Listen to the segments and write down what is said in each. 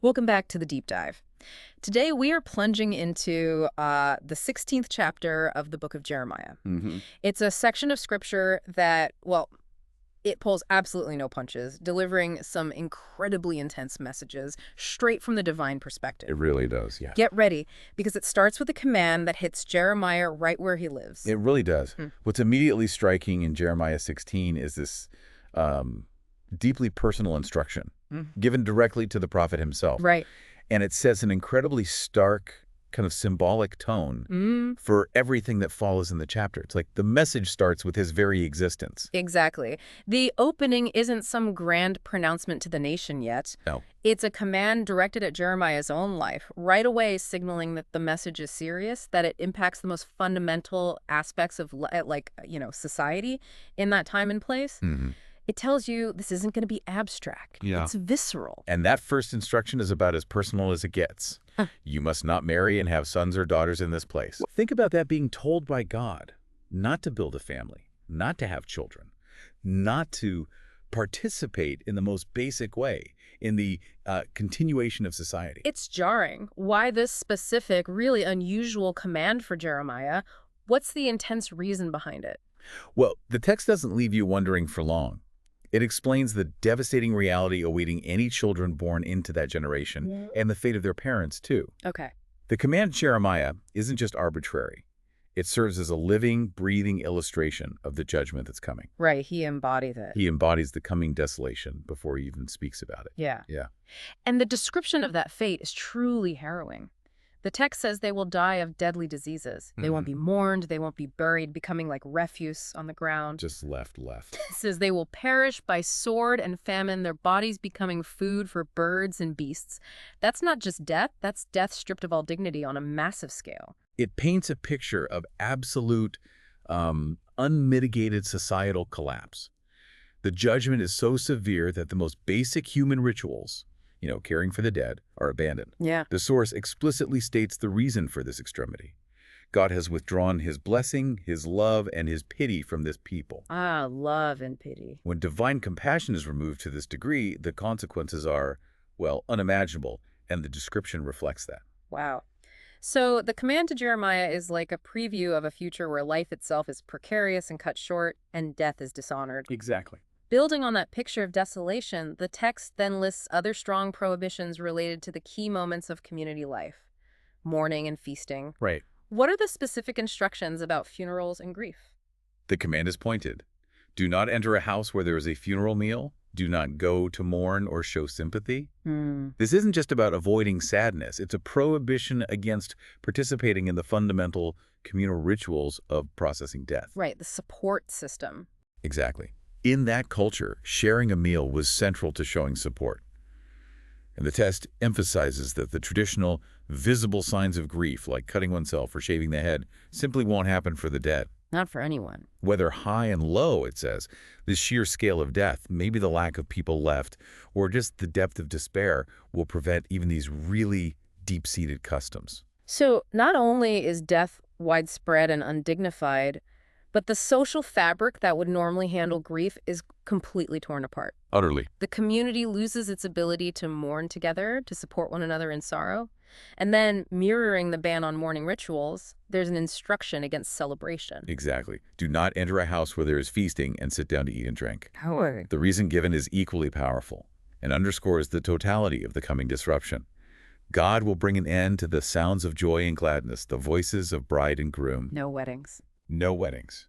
Welcome back to the deep dive. Today we are plunging into the 16th chapter of the book of Jeremiah. hmm It's a section of scripture that, well, it pulls absolutely no punches, delivering some incredibly intense messages straight from the divine It perspective. really does, yes. Get ready, because it starts with a command that hits Jeremiah right where he lives. It really does. Hmm. What's immediately striking in Jeremiah 16 is this um, deeply personal instruction given directly to the prophet himself. Right. And it sets an incredibly stark, kind of symbolic tone for everything that follows in the chapter. It's like the message starts with his very existence. Exactly. The opening isn't some grand pronouncement to the nation yet. No, It's a command directed at Jeremiah's own life, right away signaling that the message is serious, that it impacts the most fundamental aspects of society in that time and place. It tells you this isn't going to be abstract. Yeah. It's visceral. and that first instruction is about as personal as it gets. You must not marry and have sons or daughters in this place. Think about that being told by God not to build a family, not to have children, not to participate in the most basic way in the continuation of society. It's jarring. Why this specific, really unusual command for Jeremiah? What's the intense reason behind it? Well, the text doesn't leave you wondering for long. It explains the devastating reality awaiting any children born into that generation and the fate of their parents, too. Okay. The command Jeremiah isn't just arbitrary. It serves as a living, breathing illustration of the judgment that's coming. Right, he embodied it. He embodies the coming desolation before he even speaks about it. Yeah. Yeah. And the description of that fate is truly harrowing. The text says they will die of deadly diseases. They won't be mourned, they won't be buried, becoming like refuse on the ground. Just left. It says they will perish by sword and famine, their bodies becoming food for birds and beasts. That's not just death, that's death stripped of all dignity on a massive scale. It paints a picture of absolute, unmitigated societal collapse. The judgment is so severe that the most basic human rituals, caring for the dead, are abandoned. Yeah. The source explicitly states the reason for this extremity. God has withdrawn his blessing, his love, and his pity from this people. Ah, love and pity. When divine compassion is removed to this degree, the consequences are, well, unimaginable, and the description reflects that. Wow. So the command to Jeremiah is like a preview of a future where life itself is precarious and cut short, and death is dishonored. Exactly. Building on that picture of desolation, the text then lists other strong prohibitions related to the key moments of community life: mourning and feasting. Right. What are the specific instructions about funerals and grief? The command is pointed. Do not enter a house where there is a funeral meal. Do not go to mourn or show sympathy. This isn't just about avoiding sadness. It's a prohibition against participating in the fundamental communal rituals of processing death. Right, the support system. Exactly. In that culture, sharing a meal was central to showing support. And the text emphasizes that the traditional, visible signs of grief, like cutting oneself or shaving the head, simply won't happen for the dead. Not for anyone. Whether high and low, it says, the sheer scale of death, maybe the lack of people left, or just the depth of despair will prevent even these really deep-seated customs. So not only is death widespread and undignified, but the social fabric that would normally handle grief is completely torn apart. Utterly. The community loses its ability to mourn together, to support one another in sorrow. And then, mirroring the ban on mourning rituals, there's an instruction against celebration. Exactly. Do not enter a house where there is feasting and sit down to eat and drink. How? The reason given is equally powerful and underscores the totality of the coming disruption. God will bring an end to the sounds of joy and gladness, the voices of bride and groom. No weddings. No weddings.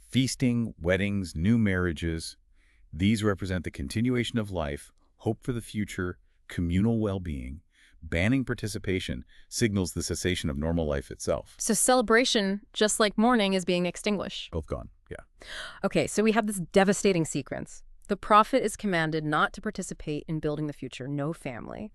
Feasting, weddings, new marriages, these represent the continuation of life, hope for the future, communal well-being. Banning participation signals the cessation of normal life itself. So celebration, just like mourning, is being extinguished. Both gone, yeah. Okay, so we have this devastating sequence. The prophet is commanded not to participate in building the future, no family.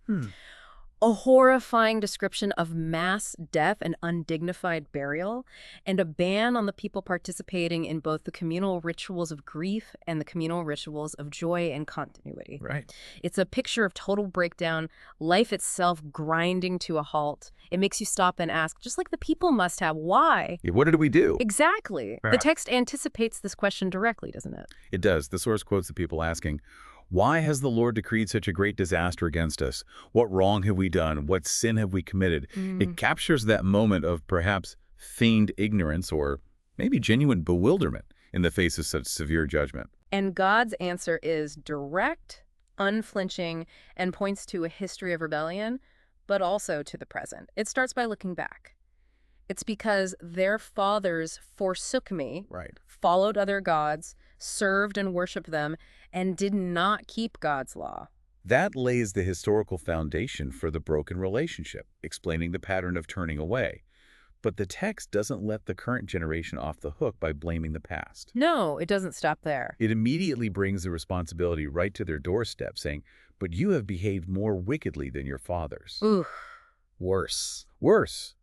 A horrifying description of mass death and undignified burial, and a ban on the people participating in both the communal rituals of grief and the communal rituals of joy and continuity. Right. It's a picture of total breakdown, life itself grinding to a halt. It makes you stop and ask, just like the people must have, why? Yeah, what did we do? Exactly. The text anticipates this question directly, doesn't it? It does. The source quotes the people asking, Why has the Lord decreed such a great disaster against us? What wrong have we done? What sin have we committed? It captures that moment of perhaps feigned ignorance or maybe genuine bewilderment in the face of such severe judgment. And God's answer is direct, unflinching, and points to a history of rebellion, but also to the present. It starts by looking back. It's because their fathers forsook me, Right. followed other gods, served and worshipped them, and did not keep God's law. That lays the historical foundation for the broken relationship, explaining the pattern of turning away. But the text doesn't let the current generation off the hook by blaming the past. No, it doesn't stop there. It immediately brings the responsibility right to their doorstep, saying, "But you have behaved more wickedly than your fathers." Ooh. Worse.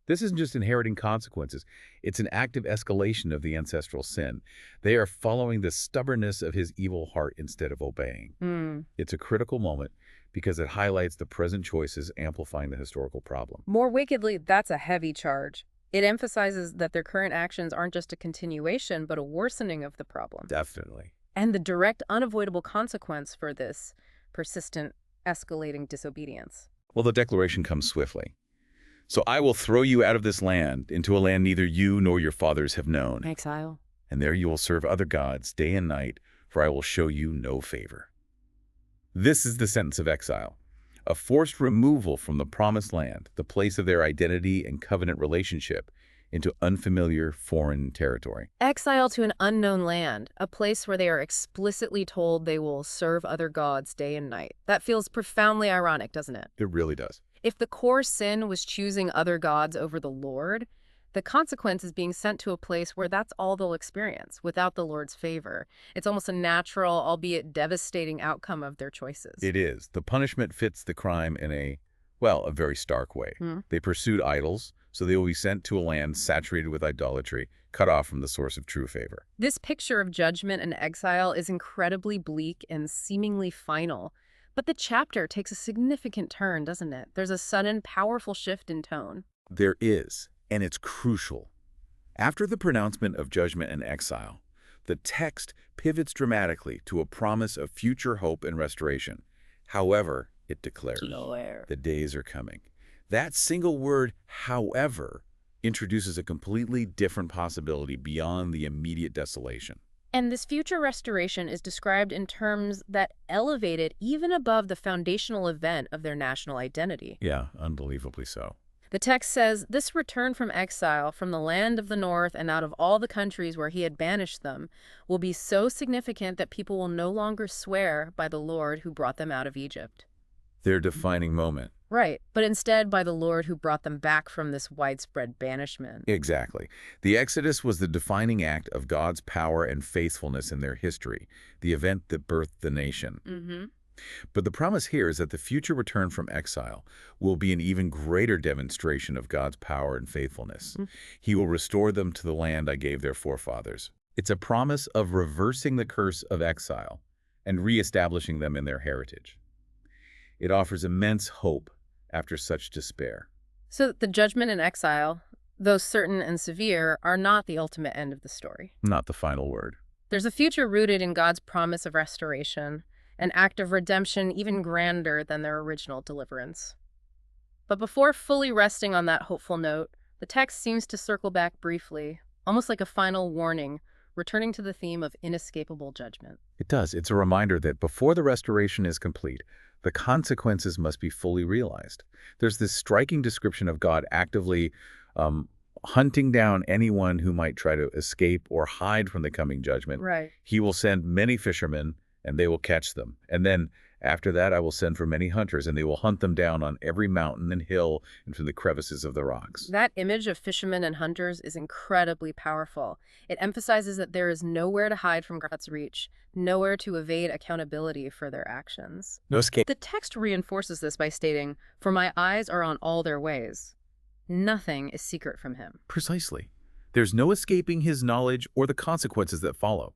This isn't just inheriting consequences. It's an active escalation of the ancestral sin. They are following the stubbornness of his evil heart instead of obeying. It's a critical moment because it highlights the present choices amplifying the historical problem. More wickedly, that's a heavy charge. It emphasizes that their current actions aren't just a continuation, but a worsening of the problem. Definitely. And the direct, unavoidable consequence for this persistent, escalating disobedience. Well, the declaration comes swiftly. "So I will throw you out of this land, into a land neither you nor your fathers have known. Exile. And there you will serve other gods day and night, for I will show you no favor." This is the sentence of exile, a forced removal from the promised land, the place of their identity and covenant relationship, into unfamiliar foreign territory. Exile to an unknown land, a place where they are explicitly told they will serve other gods day and night. That feels profoundly ironic, doesn't it? It really does. If the core sin was choosing other gods over the Lord, the consequence is being sent to a place where that's all they'll experience, without the Lord's favor. It's almost a natural, albeit devastating outcome of their choices. It is. The punishment fits the crime in a very stark way. They pursued idols, so they will be sent to a land saturated with idolatry, cut off from the source of true favor. This picture of judgment and exile is incredibly bleak and seemingly final. But the chapter takes a significant turn, doesn't it? There's a sudden, powerful shift in tone. There is, and it's crucial. After the pronouncement of judgment and exile, the text pivots dramatically to a promise of future hope and restoration. However, it declares, "The days are coming." That single word, "however," introduces a completely different possibility beyond the immediate desolation. And this future restoration is described in terms that elevate it even above the foundational event of their national identity. Yeah, unbelievably so. The text says, "This return from exile, from the land of the north and out of all the countries where he had banished them, will be so significant that people will no longer swear by the Lord who brought them out of Egypt." Their defining moment. Right, but instead by the Lord who brought them back from this widespread banishment. Exactly. The Exodus was the defining act of God's power and faithfulness in their history, the event that birthed the nation. But the promise here is that the future return from exile will be an even greater demonstration of God's power and faithfulness. He will restore them to the land I gave their forefathers. It's a promise of reversing the curse of exile and reestablishing them in their heritage. It offers immense hope after such despair. So the judgment and exile, though certain and severe, are not the ultimate end of the story. Not the final word. There's a future rooted in God's promise of restoration, an act of redemption even grander than their original deliverance. But before fully resting on that hopeful note, the text seems to circle back briefly, almost like a final warning, returning to the theme of inescapable judgment. It does. It's a reminder that before the restoration is complete, the consequences must be fully realized. There's this striking description of God actively hunting down anyone who might try to escape or hide from the coming judgment. Right. He will send many fishermen, and they will catch them. And then after that, I will send for many hunters, and they will hunt them down on every mountain and hill and from the crevices of the rocks. That image of fishermen and hunters is incredibly powerful. It emphasizes that there is nowhere to hide from God's reach, nowhere to evade accountability for their actions. No escape. The text reinforces this by stating, "For my eyes are on all their ways. Nothing is secret from him." Precisely. There's no escaping his knowledge or the consequences that follow.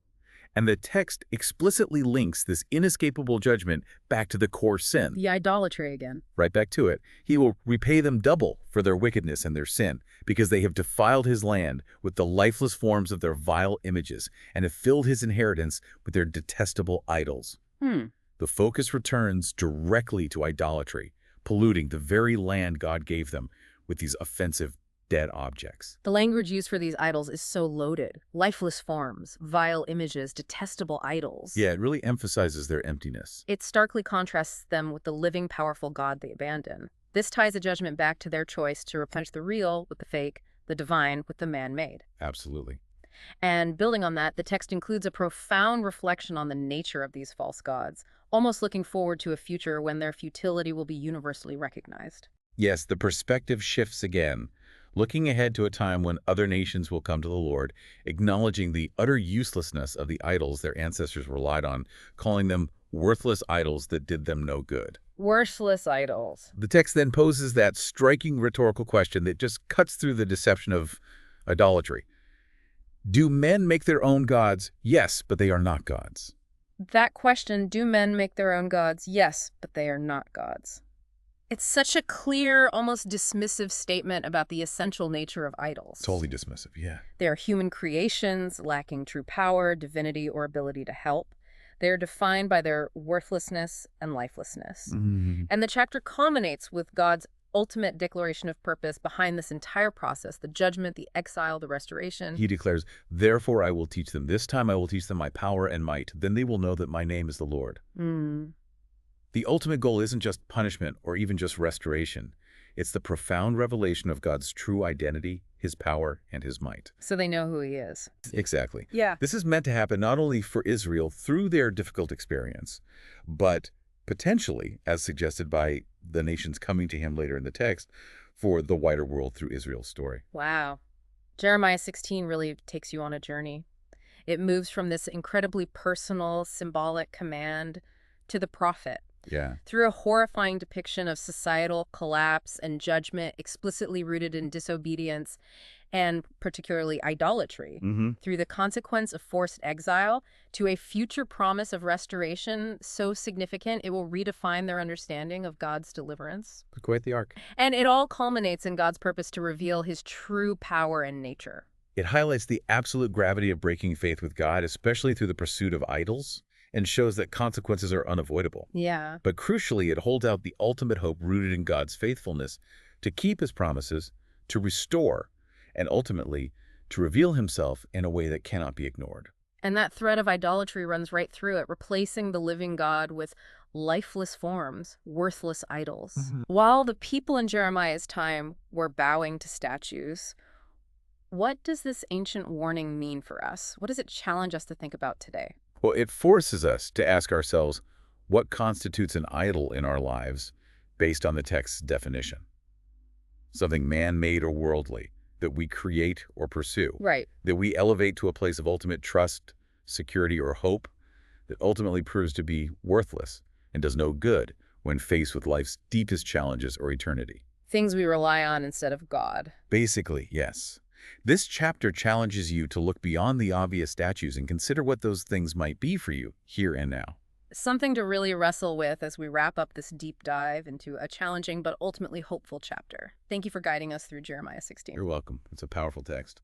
And the text explicitly links this inescapable judgment back to the core sin. The idolatry again. Right back to it. He will repay them double for their wickedness and their sin, because they have defiled his land with the lifeless forms of their vile images and have filled his inheritance with their detestable idols. The focus returns directly to idolatry, polluting the very land God gave them with these offensive dead objects. The language used for these idols is so loaded. Lifeless forms, vile images, detestable idols. Yeah, it really emphasizes their emptiness. It starkly contrasts them with the living, powerful God they abandon. This ties the judgment back to their choice to replenish the real with the fake, the divine with the man-made. Absolutely. And building on that, the text includes a profound reflection on the nature of these false gods, almost looking forward to a future when their futility will be universally recognized. Yes, the perspective shifts again, looking ahead to a time when other nations will come to the Lord, acknowledging the utter uselessness of the idols their ancestors relied on, calling them worthless idols that did them no good. Worthless idols. The text then poses that striking rhetorical question that just cuts through the deception of idolatry. Do men make their own gods? Yes, but they are not gods. That question, do men make their own gods? Yes, but they are not gods. It's such a clear, almost dismissive statement about the essential nature of idols. Totally dismissive, yeah. They are human creations, lacking true power, divinity, or ability to help. They are defined by their worthlessness and lifelessness. And the chapter culminates with God's ultimate declaration of purpose behind this entire process, the judgment, the exile, the restoration. He declares, "Therefore I will teach them. This time I will teach them my power and might. Then they will know that my name is the Lord." The ultimate goal isn't just punishment or even just restoration. It's the profound revelation of God's true identity, his power, and his might. So they know who he is. Exactly. Yeah. This is meant to happen not only for Israel through their difficult experience, but potentially, as suggested by the nations coming to him later in the text, for the wider world through Israel's story. Wow. Jeremiah 16 really takes you on a journey. It moves from this incredibly personal, symbolic command to the prophet. Yeah. Through a horrifying depiction of societal collapse and judgment explicitly rooted in disobedience and particularly idolatry, through the consequence of forced exile to a future promise of restoration so significant it will redefine their understanding of God's deliverance. Quite the arc. And it all culminates in God's purpose to reveal his true power and nature. It highlights the absolute gravity of breaking faith with God, especially through the pursuit of idols, and shows that consequences are unavoidable. Yeah. But crucially, it holds out the ultimate hope rooted in God's faithfulness to keep his promises, to restore, and ultimately to reveal himself in a way that cannot be ignored. And that thread of idolatry runs right through it, replacing the living God with lifeless forms, worthless idols. While the people in Jeremiah's time were bowing to statues, what does this ancient warning mean for us? What does it challenge us to think about today? Well, it forces us to ask ourselves what constitutes an idol in our lives based on the text's definition. Something man-made or worldly that we create or pursue. Right. That we elevate to a place of ultimate trust, security, or hope that ultimately proves to be worthless and does no good when faced with life's deepest challenges or eternity. Things we rely on instead of God. Basically, yes. This chapter challenges you to look beyond the obvious statues and consider what those things might be for you here and now. Something to really wrestle with as we wrap up this deep dive into a challenging but ultimately hopeful chapter. Thank you for guiding us through Jeremiah 16. You're welcome. It's a powerful text.